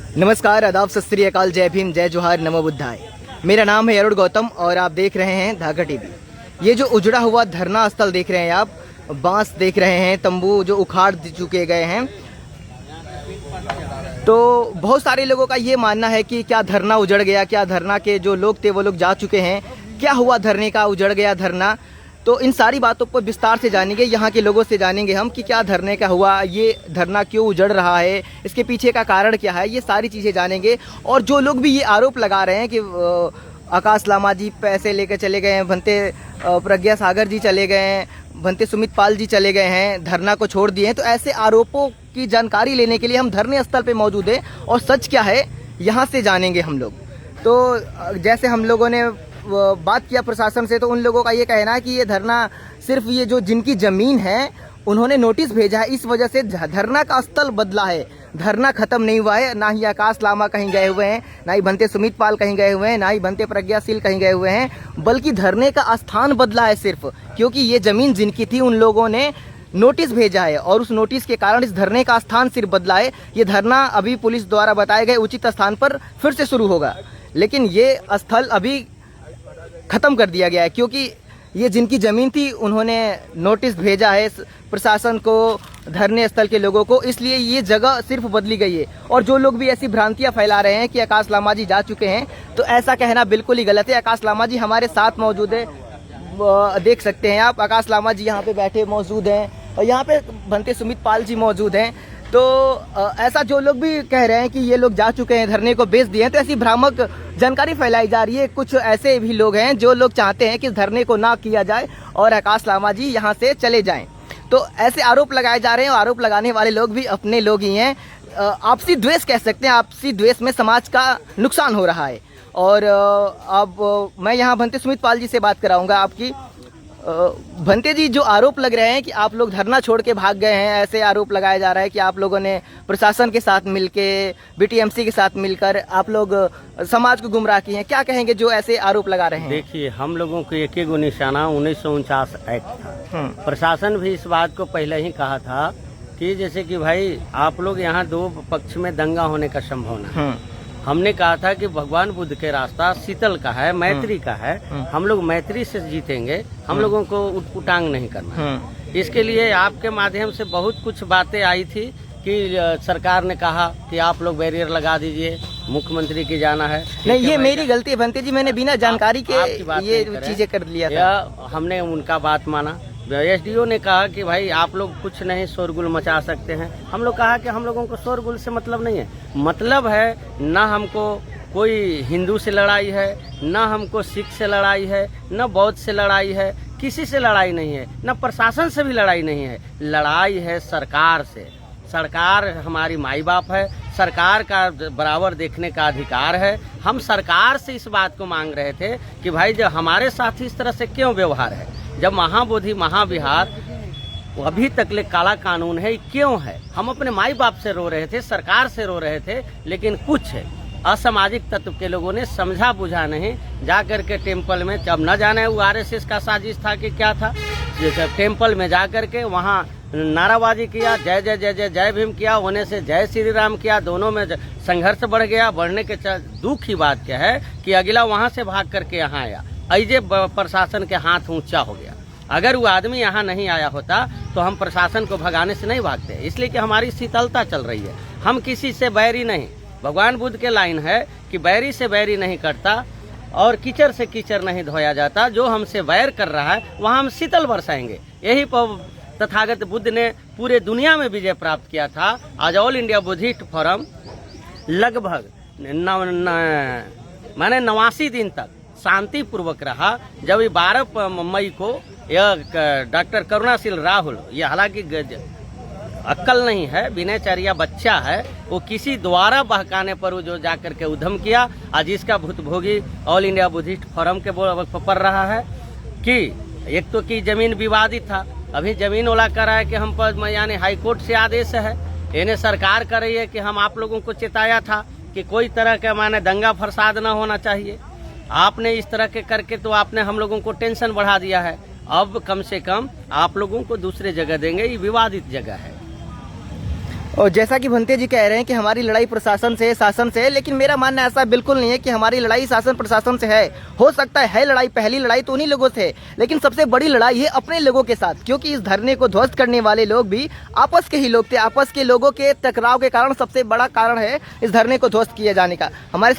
नमस्कार, आदाब, सत श्री अकाल, जय भीम, जय जोहार, नमो बुद्धाय। मेरा नाम है अरुण गौतम और आप देख रहे हैं धागा टीवी। ये जो उजड़ा हुआ धरना स्थल देख रहे हैं आप, बांस देख रहे हैं, तंबू जो उखाड़ चुके गए हैं, तो बहुत सारे लोगों का ये मानना है कि क्या धरना उजड़ गया, क्या धरना के जो लोग थे वो लोग जा चुके हैं, क्या हुआ धरने का, उजड़ गया धरना। तो इन सारी बातों पर विस्तार से जानेंगे, यहाँ के लोगों से जानेंगे हम कि क्या धरने का हुआ, ये धरना क्यों उजड़ रहा है, इसके पीछे का कारण क्या है, ये सारी चीज़ें जानेंगे। और जो लोग भी ये आरोप लगा रहे हैं कि आकाश लामा जी पैसे लेकर चले गए हैं, भंते प्रज्ञा सागर जी चले गए हैं, भंते सुमित पाल जी चले गए हैं, धरना को छोड़ दिए हैं, तो ऐसे आरोपों की जानकारी लेने के लिए हम धरने स्थल पे मौजूद हैं और सच क्या है यहाँ से जानेंगे हम लोग। तो जैसे हम लोगों ने बात किया प्रशासन से, तो उन लोगों का ये कहना है कि ये धरना सिर्फ ये जो जिनकी ज़मीन है उन्होंने नोटिस भेजा है, इस वजह से धरना का स्थल बदला है, धरना खत्म नहीं हुआ है। ना ही आकाश लामा कहीं गए हुए हैं, ना ही भंते सुमित पाल कहीं गए हुए हैं, ना ही भंते प्रज्ञाशील कहीं गए हुए हैं, बल्कि धरने का स्थान बदला है सिर्फ, क्योंकि ये ज़मीन जिनकी थी उन लोगों ने नोटिस भेजा है और उस नोटिस के कारण इस धरने का स्थान सिर्फ बदला है। ये धरना अभी पुलिस द्वारा बताए गए उचित स्थान पर फिर से शुरू होगा, लेकिन ये स्थल अभी ख़त्म कर दिया गया है, क्योंकि ये जिनकी ज़मीन थी उन्होंने नोटिस भेजा है प्रशासन को, धरने स्थल के लोगों को, इसलिए ये जगह सिर्फ बदली गई है। और जो लोग भी ऐसी भ्रांतियां फैला रहे हैं कि आकाश लामा जी जा चुके हैं, तो ऐसा कहना बिल्कुल ही गलत है। आकाश लामा जी हमारे साथ मौजूद है, देख सकते हैं आप, आकाश लामा जी यहाँ पे बैठे मौजूद हैं और यहाँ पे भंते सुमित पाल जी मौजूद हैं। तो ऐसा जो लोग भी कह रहे हैं कि ये लोग जा चुके हैं, धरने को बेच दिए हैं, तो ऐसी भ्रामक जानकारी फैलाई जा रही है। कुछ ऐसे भी लोग हैं जो लोग चाहते हैं कि धरने को ना किया जाए और आकाश लामा जी यहाँ से चले जाएं। तो ऐसे आरोप लगाए जा रहे हैं और आरोप लगाने वाले लोग भी अपने लोग ही हैं। आपसी द्वेष कह सकते हैं, आपसी द्वेष में समाज का नुकसान हो रहा है। और अब मैं यहाँ भंते सुमित पाल जी से बात कराऊंगा आपकी। भंते जी, जो आरोप लग रहे हैं कि आप लोग धरना छोड़ के भाग गए हैं, ऐसे आरोप लगाया जा रहा है कि आप लोगों ने प्रशासन के साथ मिलके, बीटीएमसी के साथ मिलकर आप लोग समाज को गुमराह किए हैं, क्या कहेंगे जो ऐसे आरोप लगा रहे हैं? देखिए, हम लोगों को एक ही निशाना 1949 एक्ट था। प्रशासन भी इस बात को पहले ही कहा था कि जैसे कि भाई आप लोग यहाँ दो पक्ष में दंगा होने का संभावना है। हमने कहा था कि भगवान बुद्ध के रास्ता शीतल का है, मैत्री का है, हम लोग मैत्री से जीतेंगे, हम लोगों को उटपुटांग नहीं करना। इसके लिए आपके माध्यम से बहुत कुछ बातें आई थी कि सरकार ने कहा कि आप लोग बैरियर लगा दीजिए, मुख्यमंत्री की जाना है। नहीं, ये मेरी गलती है भंते जी, मैंने बिना जानकारी के ये चीजें कर लिया था। हमने उनका बात माना। एसडीओ ने कहा कि भाई आप लोग कुछ नहीं शोरगुल मचा सकते हैं। हम लोग कहा कि हम लोगों को शोरगुल से मतलब नहीं है, मतलब है ना हमको कोई हिंदू से लड़ाई है, ना हमको सिख से लड़ाई है, ना बौद्ध से लड़ाई है, किसी से लड़ाई नहीं है, ना प्रशासन से भी लड़ाई नहीं है। लड़ाई है सरकार से। सरकार हमारी माई बाप है, सरकार का बराबर देखने का अधिकार है। हम सरकार से इस बात को मांग रहे थे कि भाई जब हमारे साथ इस तरह से क्यों व्यवहार है, जब महाबोधि महाविहार अभी तक ले काला कानून है, क्यों है? हम अपने माई बाप से रो रहे थे, सरकार से रो रहे थे, लेकिन कुछ असामाजिक तत्व के लोगों ने समझा बुझा नहीं, जा करके टेम्पल में, जब न जाने वो आरएसएस का साजिश था कि क्या था, जैसे टेम्पल में जा करके वहाँ नाराबाजी किया, जय जय जय जय जय भीम किया, होने से जय श्री राम किया, दोनों में संघर्ष बढ़ गया। बढ़ने के दुख की बात क्या है कि अगला वहाँ से भाग करके यहाँ आया, ऐसे प्रशासन के हाथ ऊंचा हो गया। अगर वो आदमी यहाँ नहीं आया होता तो हम प्रशासन को भगाने से नहीं भागते, इसलिए कि हमारी शीतलता चल रही है। हम किसी से बैरी नहीं, भगवान बुद्ध के लाइन है कि बैरी से बैरी नहीं करता और कीचड़ से कीचड़ नहीं धोया जाता। जो हमसे बैर कर रहा है वहाँ हम शीतल बरसाएंगे। यही तथागत बुद्ध ने पूरे दुनिया में विजय प्राप्त किया था। आज ऑल इंडिया बुद्धिस्ट फोरम लगभग माने 89 दिन तक शांति पूर्वक रहा। जब 12 मई को यह डॉक्टर करुणाशील राहुल, ये हालांकि अक्ल नहीं है, विनयचर्या बच्चा है, वो किसी द्वारा बहकाने पर वो जो जाकर के उद्यम किया, आज इसका भुतभोगी ऑल इंडिया बुद्धिस्ट फोरम के पर रहा है कि एक तो की जमीन विवादित था, अभी जमीन वाला कर रहा है कि हम पर यानी हाईकोर्ट से आदेश है, इन्हें सरकार कर रही है कि हम आप लोगों को चेताया था कि कोई तरह का माने दंगा फसाद ना होना चाहिए। आपने इस तरह के करके तो आपने हम लोगों को टेंशन बढ़ा दिया है। अब कम से कम आप लोगों को दूसरे जगह देंगे, ये विवादित जगह है। और जैसा कि भंते जी कह रहे हैं कि हमारी लड़ाई प्रशासन से है, शासन से है, लेकिन मेरा मानना ऐसा बिल्कुल नहीं है कि हमारी लड़ाई शासन प्रशासन से है। हो सकता है लड़ाई, पहली लड़ाई तो उन्हीं लोगों से है, लेकिन सबसे बड़ी लड़ाई है अपने लोगों के साथ, क्योंकि इस धरने को ध्वस्त करने वाले लोग भी आपस के ही लोग थे। आपस के लोगों के टकराव के कारण सबसे बड़ा कारण है इस धरने को ध्वस्त किए जाने का। हमारे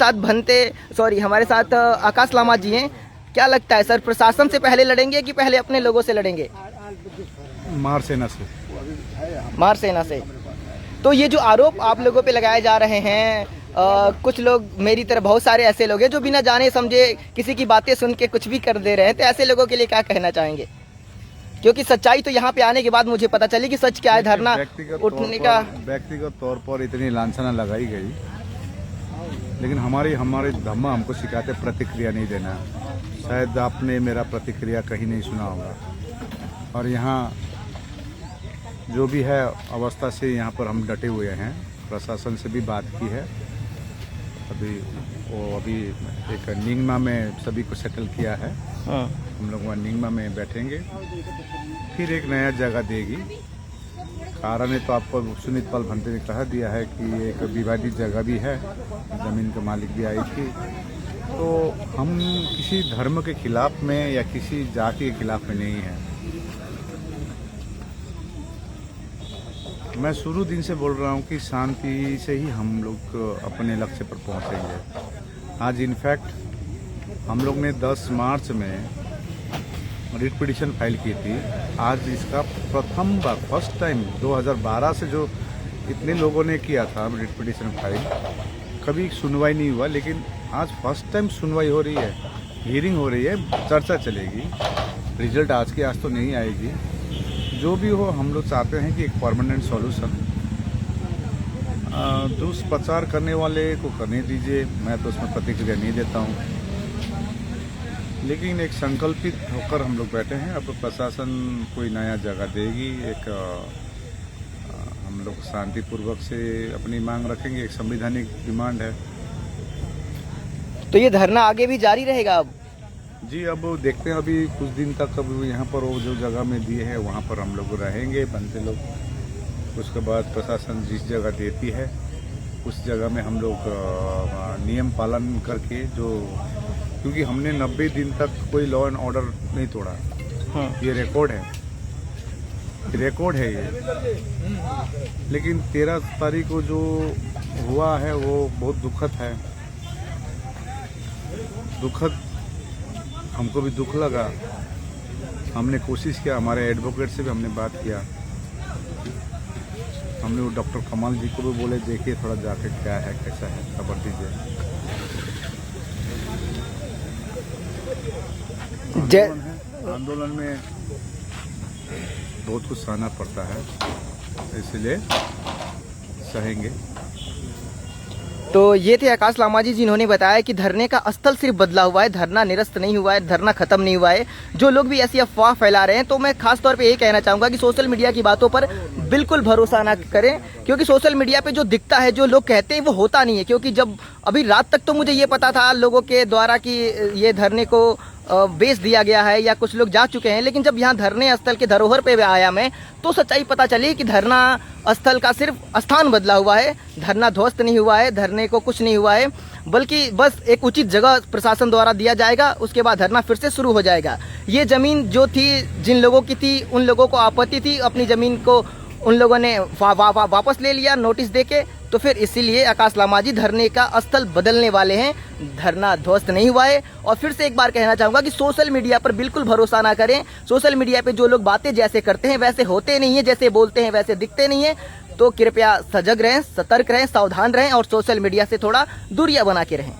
साथ आकाश लामा जी हैं। क्या लगता है सर, प्रशासन से पहले लड़ेंगे कि पहले अपने लोगों से लड़ेंगे? मार सेना से। तो ये जो आरोप आप लोगों पे लगाए जा रहे हैं, कुछ लोग, मेरी तरह बहुत सारे ऐसे लोग हैं जो बिना जाने समझे किसी की बातें सुन के कुछ भी कर दे रहे हैं, तो ऐसे लोगों के लिए क्या कहना चाहेंगे? क्योंकि सच्चाई तो यहाँ पे आने के बाद मुझे पता चली कि सच क्या है। धरना उठने का व्यक्तिगत तौर पर इतनी लांछना लगाई गई, लेकिन हमारे धम्मा हमको सिखाते प्रतिक्रिया नहीं देना। शायद आपने मेरा प्रतिक्रिया कहीं नहीं सुना होगा। और यहाँ जो भी है अवस्था से यहाँ पर हम डटे हुए हैं। प्रशासन से भी बात की है, अभी एक निंगमा में सभी को सेटल किया है। हम लोग वहाँ निंगमा में बैठेंगे, फिर एक नया जगह देगी। कारण है तो आपको सुनीत पाल भंते ने कहा दिया है कि एक विवादित जगह भी है, ज़मीन के मालिक भी आई थी। तो हम किसी धर्म के खिलाफ में या किसी जाति के खिलाफ में नहीं हैं। मैं शुरू दिन से बोल रहा हूँ कि शांति से ही हम लोग अपने लक्ष्य पर पहुँचेंगे। आज इनफैक्ट हम लोग ने 10 मार्च में रिट पिटीशन फाइल की थी। आज इसका प्रथम बार, फर्स्ट टाइम 2012 से जो इतने लोगों ने किया था रिट पिटीशन फाइल, कभी सुनवाई नहीं हुआ, लेकिन आज फर्स्ट टाइम सुनवाई हो रही है, हियरिंग हो रही है, चर्चा चलेगी। रिजल्ट आज की आज तो नहीं आएगी। जो भी हो, हम लोग चाहते हैं कि एक परमानेंट सॉल्यूशन। दुष्प्रचार करने वाले को करने दीजिए, मैं तो उसमें प्रतिक्रिया नहीं देता हूँ, लेकिन एक संकल्पित होकर हम लोग बैठे हैं। अब प्रशासन कोई नया जगह देगी, एक हम लोग शांतिपूर्वक से अपनी मांग रखेंगे। एक संवैधानिक डिमांड है। तो ये धरना आगे भी जारी रहेगा अब? जी, अब देखते हैं। अभी कुछ दिन तक अब यहाँ पर वो जो जगह में दिए हैं वहाँ पर हम लोग रहेंगे, बनते लोग। उसके बाद प्रशासन जिस जगह देती है उस जगह में हम लोग नियम पालन करके, जो क्योंकि हमने 90 दिन तक कोई लॉ एंड ऑर्डर नहीं तोड़ा। ये रिकॉर्ड है ये। लेकिन 13 तारीख को जो हुआ है वो बहुत दुखद हमको भी दुख लगा। हमने कोशिश किया, हमारे एडवोकेट से भी हमने बात किया। हमने वो डॉक्टर कमाल जी को भी बोले, देखिए थोड़ा जाके क्या है, कैसा है, खबर दीजिए। आंदोलन में बहुत कुछ सहना पड़ता है, इसलिए सहेंगे। तो ये थे आकाश लामा जी, जिन्होंने बताया कि धरने का स्थल सिर्फ बदला हुआ है, धरना निरस्त नहीं हुआ है, धरना खत्म नहीं हुआ है। जो लोग भी ऐसी अफवाह फैला रहे हैं, तो मैं खास तौर पे यही कहना चाहूँगा कि सोशल मीडिया की बातों पर बिल्कुल भरोसा ना करें, क्योंकि सोशल मीडिया पे जो दिखता है, जो लोग कहते हैं, वो होता नहीं है। क्योंकि जब अभी रात तक तो मुझे ये पता था लोगों के द्वारा कि ये धरने को बेच दिया गया है या कुछ लोग जा चुके हैं, लेकिन जब यहाँ धरने स्थल के धरोहर पे आया मैं, तो सच्चाई पता चली कि धरना स्थल का सिर्फ स्थान बदला हुआ है, धरना ध्वस्त नहीं हुआ है, धरने को कुछ नहीं हुआ है, बल्कि बस एक उचित जगह प्रशासन द्वारा दिया जाएगा, उसके बाद धरना फिर से शुरू हो जाएगा। ये ज़मीन जो थी, जिन लोगों की थी, उन लोगों को आपत्ति थी, अपनी ज़मीन को उन लोगों ने वापस ले लिया नोटिस देके। तो फिर इसीलिए आकाश लामा जी धरने का स्थल बदलने वाले हैं, धरना ध्वस्त नहीं हुआ है। और फिर से एक बार कहना चाहूँगा कि सोशल मीडिया पर बिल्कुल भरोसा ना करें। सोशल मीडिया पे जो लोग बातें जैसे करते हैं वैसे होते नहीं है, जैसे बोलते हैं वैसे दिखते नहीं है। तो कृपया सजग रहें, सतर्क रहें, सावधान रहें और सोशल मीडिया से थोड़ा दूरियां बना के रहें।